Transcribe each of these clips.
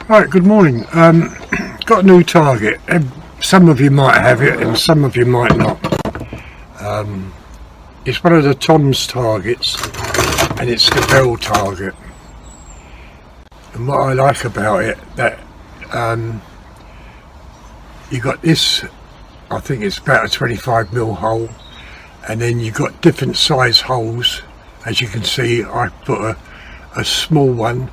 Right, good morning. Got a new target. Some of you might have it and some of you might not. It's one of the Tom's targets and it's the Bell target. And what I like about it, that you got this, I think it's about a 25mm hole, and then you got different size holes. As you can see, I put a small one,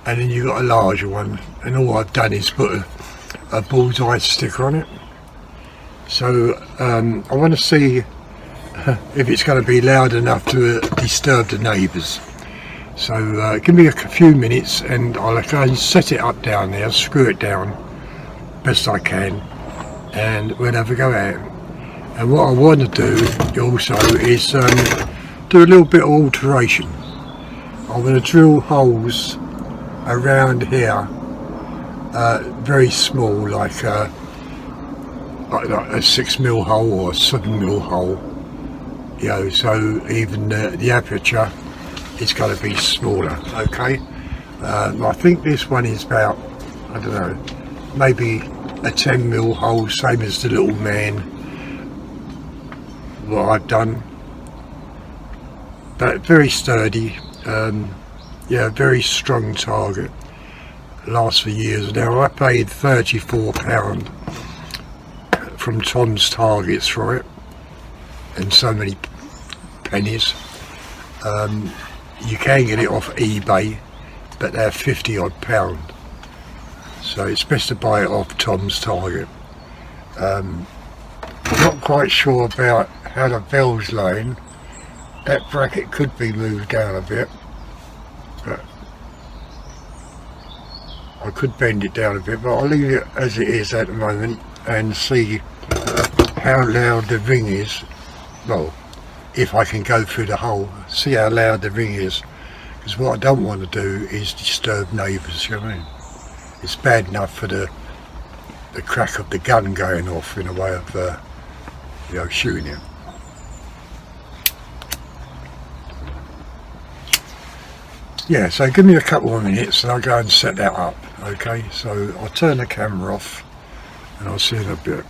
and then you got a larger one, and all I've done is put a bullseye sticker on it. So I want to see if it's going to be loud enough to disturb the neighbours. So give me a few minutes and I'll go and set it up down there, screw it down best I can, and we'll have a go at it. And what I want to do also is do a little bit of alteration. I'm going to drill holes around here, very small, like a 6mm hole or a 7mm hole, you know, so even the aperture is going to be smaller. Okay, I think this one is about, I don't know, maybe a 10mm hole, same as the little man, what I've done, but very sturdy. Yeah, very strong target, lasts for years. Now I paid £34 from Tom's Targets for it, and so many pennies. You can get it off eBay, but they're £50 odd, so it's best to buy it off Tom's Target. I'm not quite sure about how the bell's laying. That bracket could be moved down a bit, but I could bend it down a bit, but I'll leave it as it is at the moment and see how loud the ring is. Well, if I can go through the hole, see how loud the ring is, because what I don't want to do is disturb neighbours, you know what I mean? It's bad enough for the crack of the gun going off in a way of you know, shooting him. Yeah, so give me a couple of minutes and I'll go and set that up. Okay, so I'll turn the camera off and I'll see you in a bit.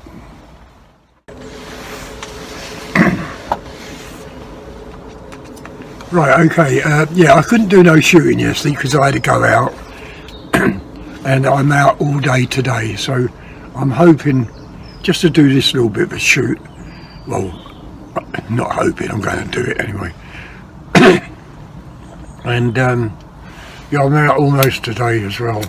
Right, okay, yeah, I couldn't do no shooting yesterday because I had to go out and I'm out all day today, so I'm hoping just to do this little bit of a shoot. Well, not hoping, I'm going to do it anyway. And yeah, I'm out almost today as well.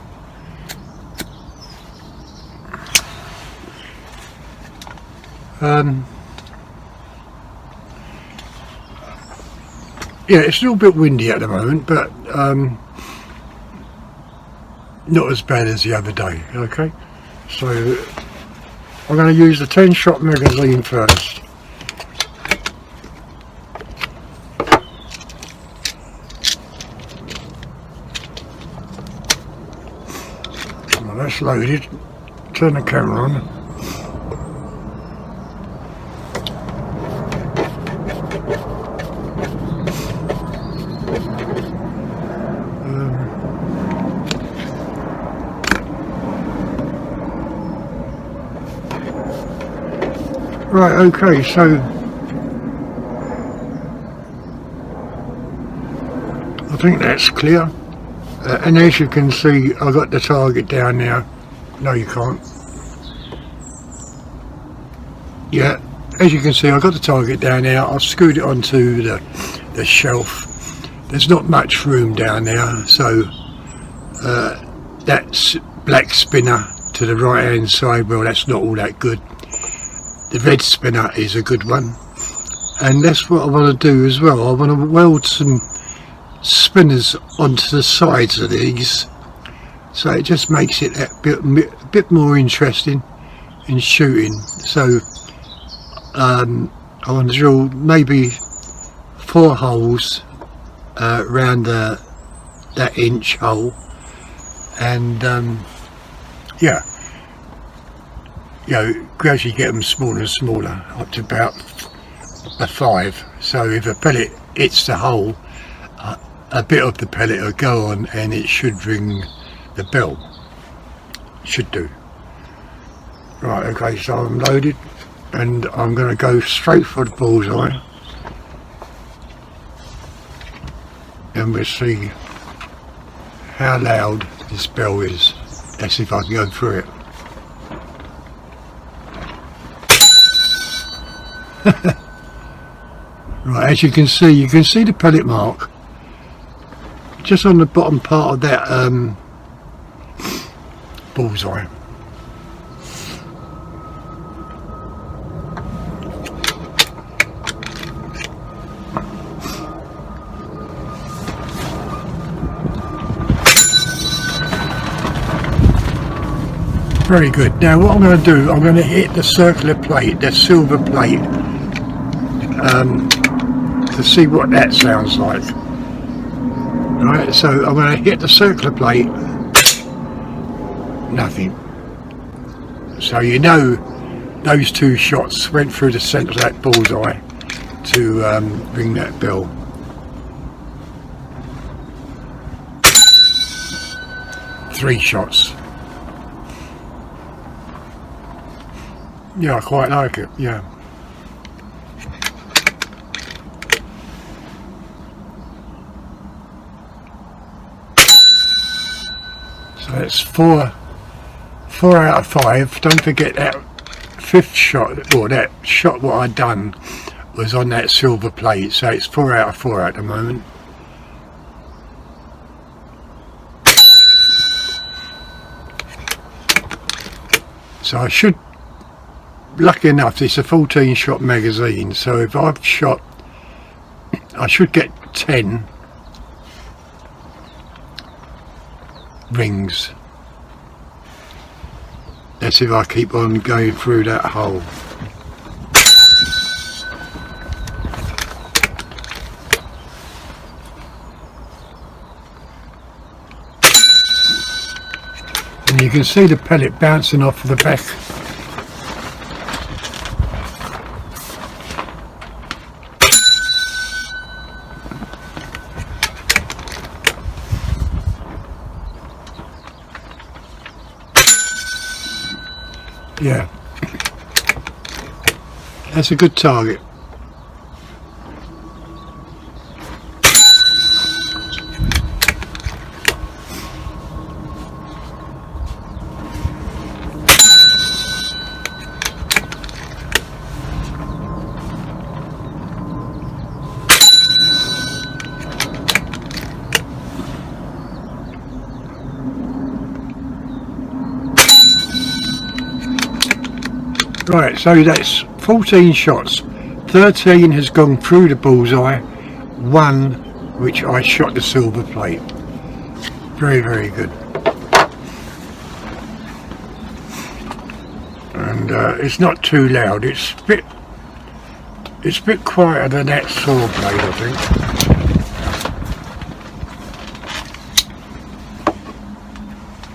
Yeah, it's a little bit windy at the moment, but not as bad as the other day. Okay, so I'm going to use the 10-shot magazine first. Well, that's loaded. Turn the camera on. Right, okay, so I think that's clear, and as you can see, I got the target down now. No, you can't. Yeah, as you can see, I got the target down now. I've screwed it onto the shelf. There's not much room down there, so that's black spinner to the right hand side. Well, that's not all that good. The red spinner is a good one, and that's what I want to do as well. I want to weld some spinners onto the sides of these, so it just makes it a bit more interesting in shooting. So I want to drill maybe 4 holes around that inch hole, and yeah, you know, gradually get them smaller and smaller up to about a 5. So if a pellet hits the hole, a bit of the pellet will go on and it should ring the bell. Should do. Right, okay, so I'm loaded and I'm going to go straight for the bullseye, and we'll see how loud this bell is. Let's see if I can go through it. Right, as you can see the pellet mark just on the bottom part of that bullseye. Very good. Now what I'm going to do, I'm going to hit the circular plate, the silver plate, to see what that sounds like. Right, so I'm going to hit the circular plate. Nothing. So you know those two shots went through the centre of that bullseye to ring that bell. Three shots. Yeah, I quite like it, yeah. So it's four out of 5. Don't forget that fifth shot, or that shot what I'd done was on that silver plate, so it's 4 out of 4 at the moment. So I should, lucky enough, it's a 14 shot magazine, so if I've shot, I should get 10 rings. Let's see if I keep on going through that hole. And you can see the pellet bouncing off the back. Yeah, that's a good target. Right, so that's 14 shots. 13 has gone through the bullseye, 1 which I shot the silver plate. Very, very good. And it's not too loud. It's a bit quieter than that saw blade, I think.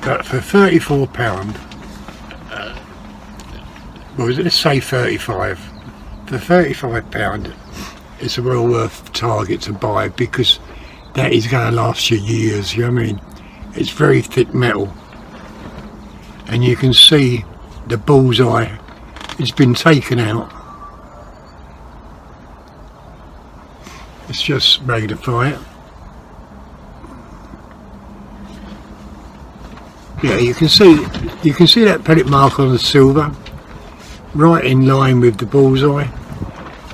But for £34, well, let's say 35. For £35, it's a well worth target to buy, because that is going to last you years. You know what I mean? It's very thick metal, and you can see the bullseye has been taken out. Let's just magnify it. Yeah, you can see that pellet mark on the silver, right in line with the bullseye,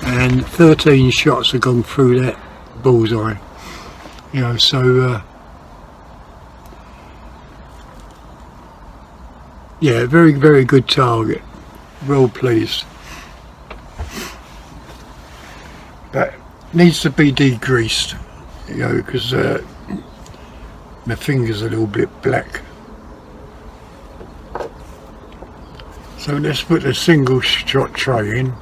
and 13 shots have gone through that bullseye. You know, so yeah, very, very good target. Well pleased. But needs to be degreased, you know, because my finger's a little bit black. So let's put the single shot tray in.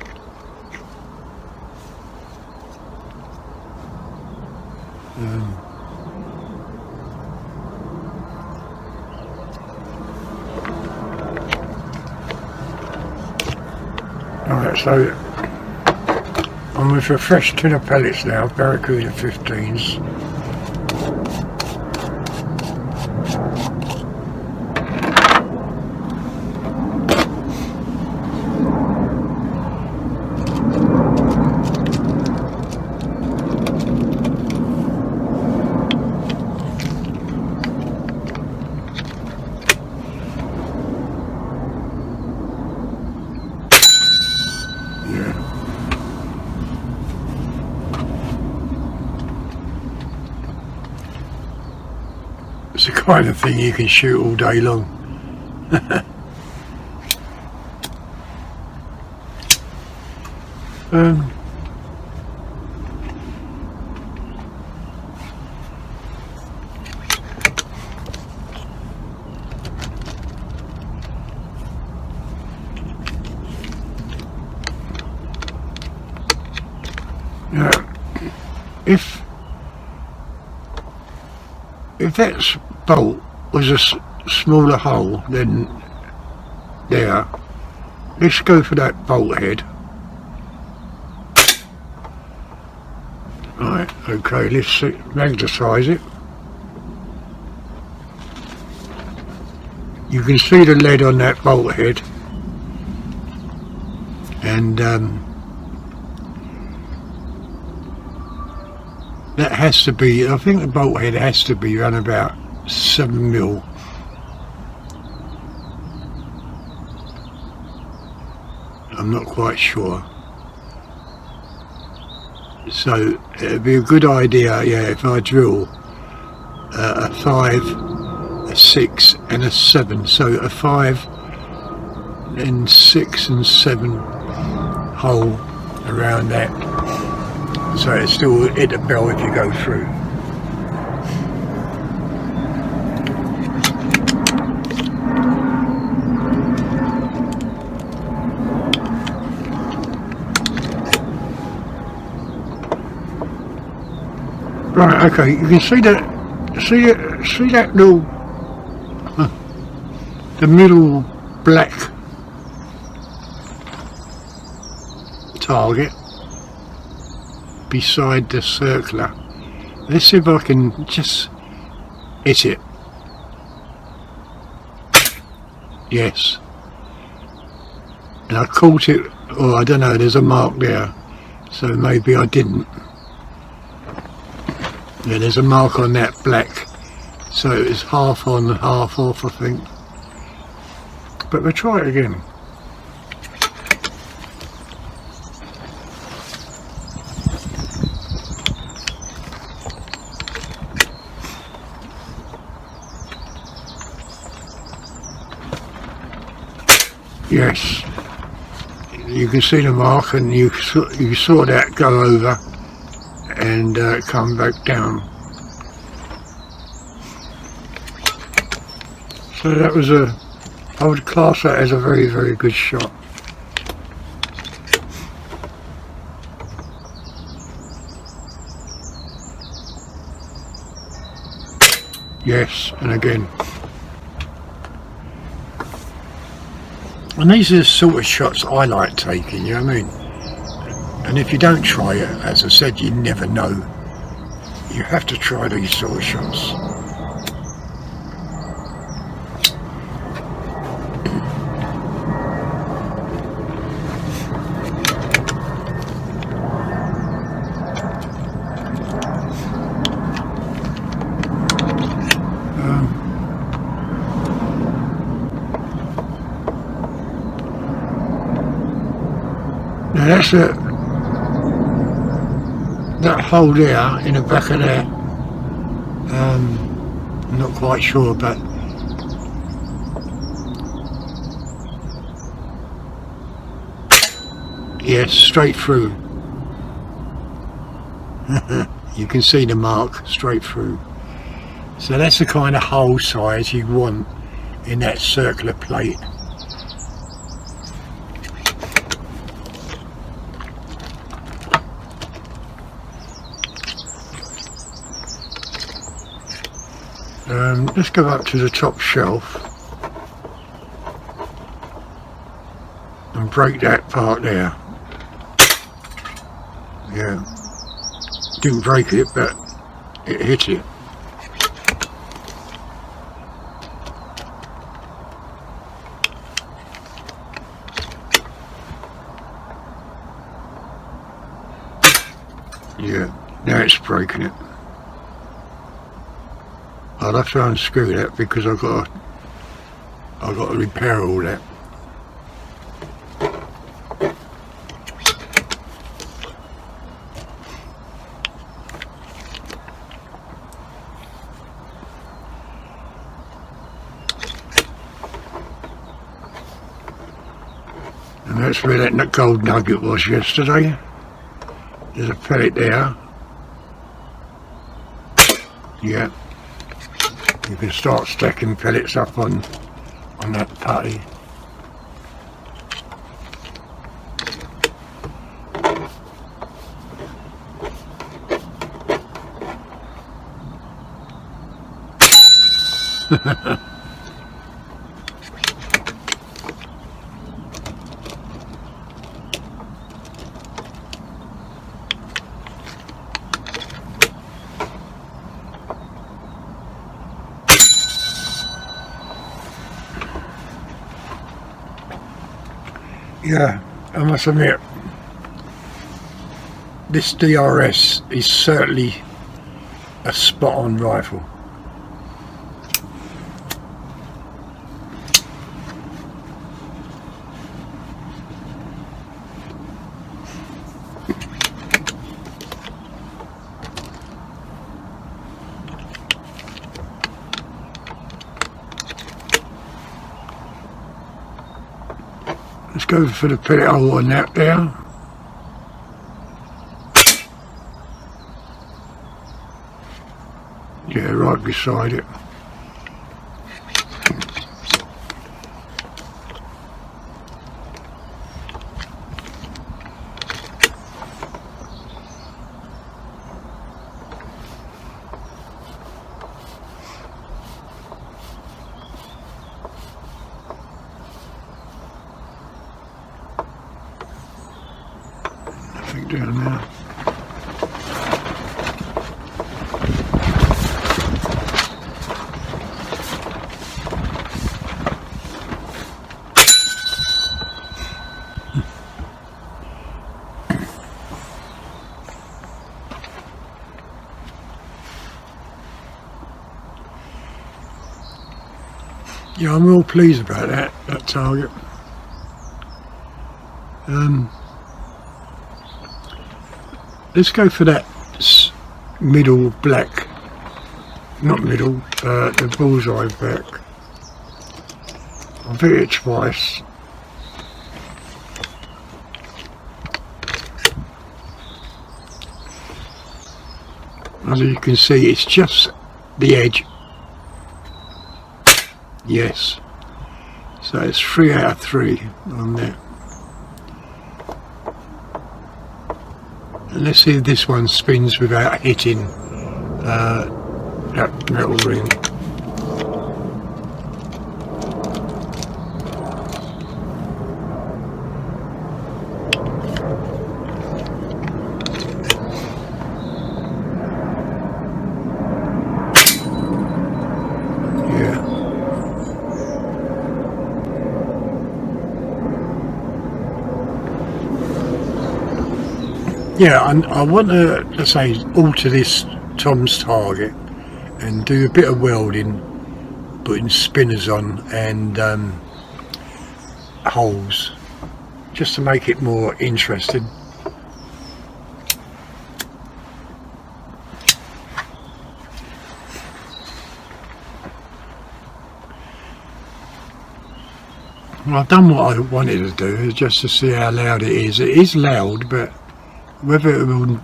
Alright, so I'm with a fresh tin of pellets now, Barracuda 15s. kind of thing you can shoot all day long. Now, if that bolt was a smaller hole than there, let's go for that bolt head. Right, okay, let's magnetise it. You can see the lead on that bolt head, and that has to be, I think the bolt head has to be around about 7mm. I'm not quite sure. So it'd be a good idea, yeah, if I drill a 5, a 6 and a 7. So a 5 and 6 and 7 hole around that. So it still hit a bell if you go through. Right, okay, you can see that little the middle black target beside the circular. Let's see if I can just hit it. Yes. And I caught it, or I don't know, there's a mark there, so maybe I didn't. Yeah, there's a mark on that black, so it's half on, half off, I think. But we'll try it again. Yes, you can see the mark, and you saw that go over and come back down. So that was I would class that as a very, very good shot. Yes, and again. And these are the sort of shots I like taking, you know what I mean? And if you don't try it, as I said, you never know. You have to try these sort of shots. Now that's that hole there in the back of there. I'm not quite sure, but yes, straight through. You can see the mark straight through. So that's the kind of hole size you want in that circular plate. Let's go up to the top shelf and break that part there. Yeah, didn't break it, but it hit it. Yeah, now it's breaking it. I'll have to unscrew that because I've got to repair all that. And that's where that gold nugget was yesterday. There's a pellet there. Yeah. You can start stacking pellets up on that putty. Yeah, I must admit, this DRS is certainly a spot-on rifle. Let's go for the pellet hole on that there. Yeah, right beside it. Down there. Yeah, I'm real pleased about that target. Let's go for that middle black, not middle, the bullseye back. I've hit it twice. As you can see, it's just the edge. Yes. So it's 3 out of 3 on that. And let's see if this one spins without hitting that metal ring. Yeah, I want to, let's say, alter this Tom's target and do a bit of welding, putting spinners on and holes, just to make it more interesting. Well, I've done what I wanted to do, just to see how loud it is. It is loud, but whether it will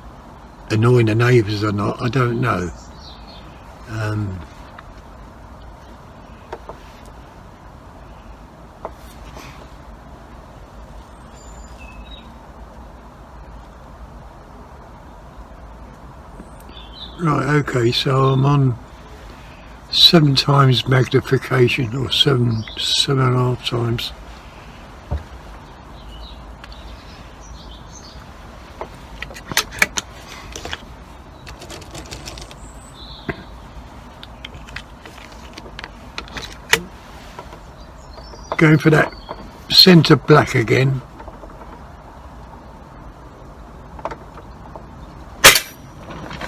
annoy the neighbours or not, I don't know. Right, okay, so I'm on 7 times magnification, or 7.5 times. Going for that centre black again.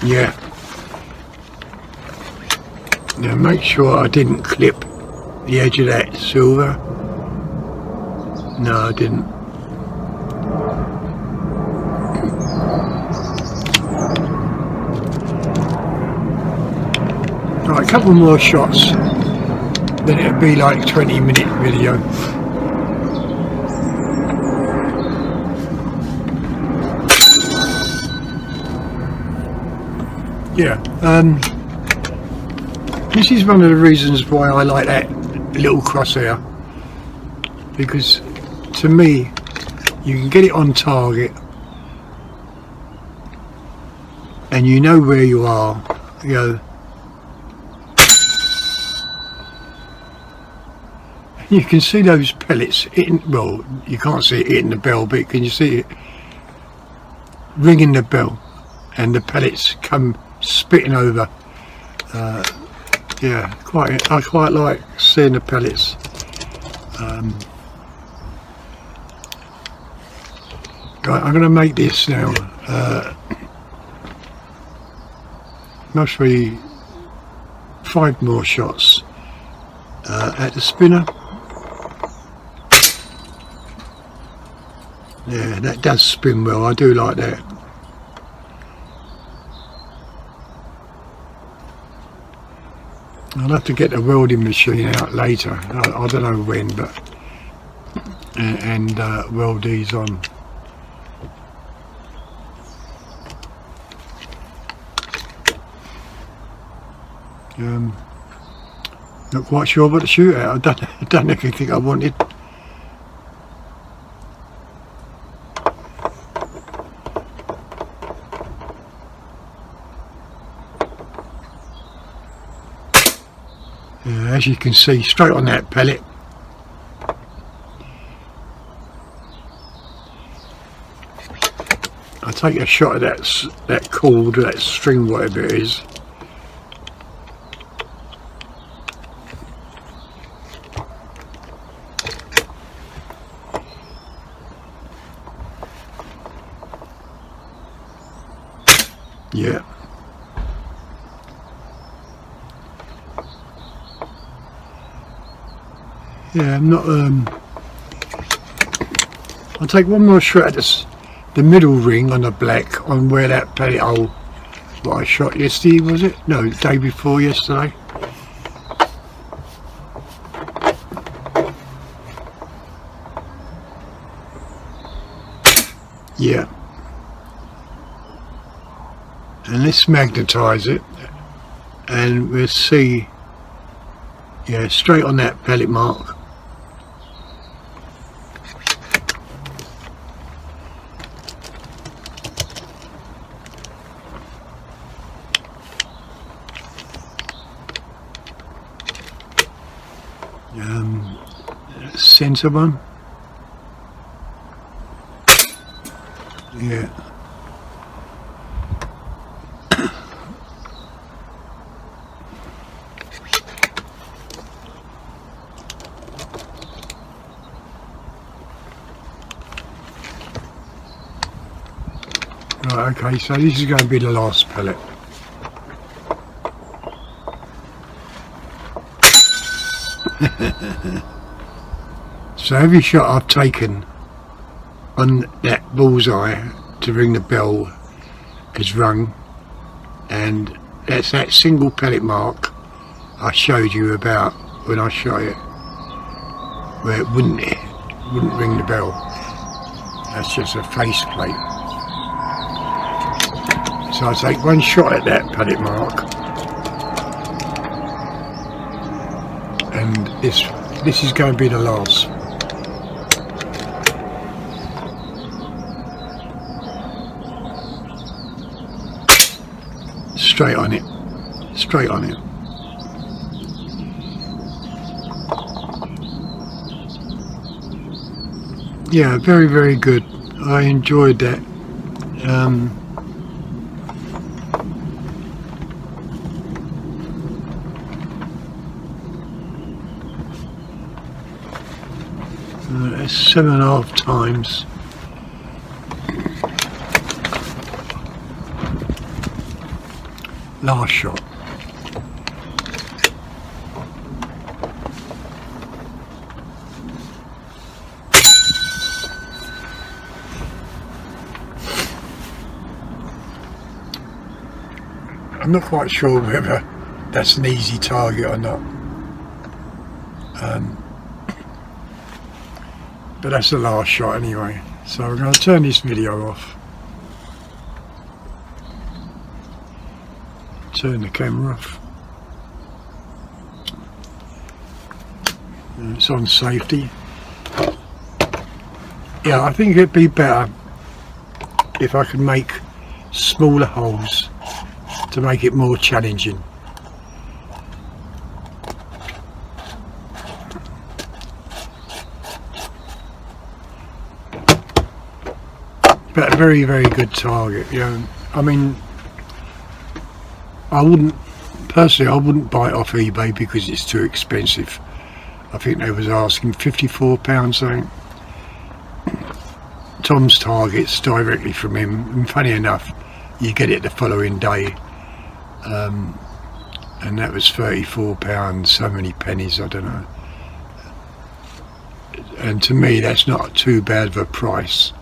Yeah. Now make sure I didn't clip the edge of that silver. No, I didn't. Right, a couple more shots. Then it'll be like 20-minute video. yeah, this is one of the reasons why I like that little crosshair, because to me you can get it on target and you know where you are. You know, you can see those pellets hitting, well, you can't see it hitting the bell, but can you see it ringing the bell and the pellets come spitting over. Yeah, I quite like seeing the pellets. Right, I'm going to make this now. Must be 5 more shots at the spinner. Yeah, that does spin well. I do like that. I'll have to get the welding machine out later. I don't know when, but and weld these on. Not quite sure what to shoot at. I don't think I wanted. As you can see, straight on that pellet. I take a shot of that cord, that string, whatever it is. Yeah. Yeah, I'm not. I'll take one more shot at the middle ring on the black, on where that pellet hole what I shot yesterday, was it? No, the day before yesterday. Yeah. And let's magnetise it, and we'll see. Yeah, straight on that pellet mark. Centre one. Yeah. Right, okay, so this is going to be the last pellet. So every shot I've taken on that bullseye to ring the bell is rung, and that's that single pellet mark I showed you about when I shot it, where it wouldn't ring the bell. That's just a face plate. So I take one shot at that pellet mark, and this is going to be the last. Straight on it, straight on it. Yeah, very, very good. I enjoyed that. That's 7.5 times. Last shot. I'm not quite sure whether that's an easy target or not. But that's the last shot anyway. So we're going to turn this video off. turn the camera off. It's on safety. Yeah, I think it'd be better if I could make smaller holes to make it more challenging. But a very, very good target, you know. I mean, I wouldn't buy it off eBay because it's too expensive. I think they was asking £54 something. Tom's targets directly from him, and funny enough, you get it the following day, and that was £34, so many pennies, I don't know. And to me, that's not too bad of a price.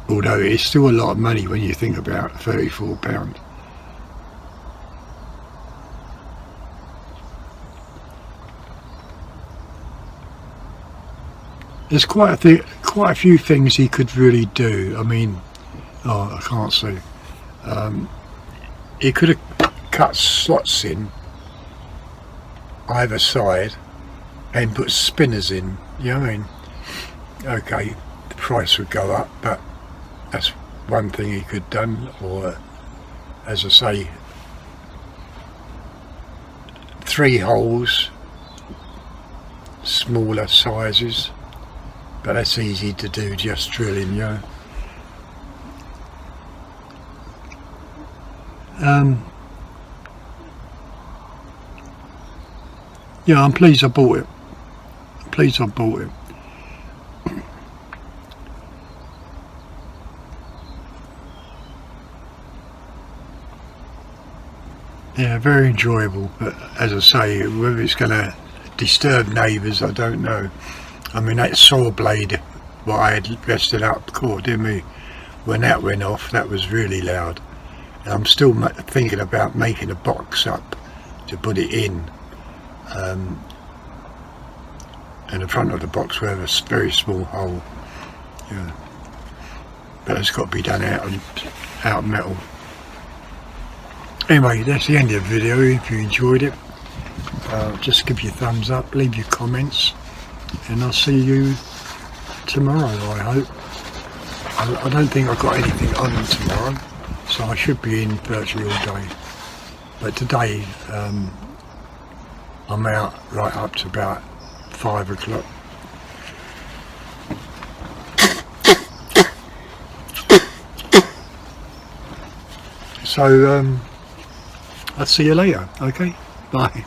Although it's still a lot of money when you think about £34. There's quite a few things he could really do. I mean, I can't see. He could have cut slots in either side and put spinners in. You know what I mean? Okay, the price would go up, but that's one thing he could have done. Or, as I say, 3 holes, smaller sizes. But that's easy to do, just drilling, you know. Yeah, I'm pleased I bought it. Yeah, very enjoyable. But as I say, whether it's going to disturb neighbours, I don't know. I mean, that saw blade, what I had rested up, caught, didn't we? When that went off, that was really loud. And I'm still thinking about making a box up to put it in. And the front of the box will have a very small hole. Yeah. But it's got to be done out of metal. Anyway, that's the end of the video. If you enjoyed it, just give your thumbs up, leave your comments. And I'll see you tomorrow, I hope. I don't think I've got anything on tomorrow, so I should be in virtually all day. But today, I'm out right up to about 5 o'clock. So, I'll see you later, okay? Bye.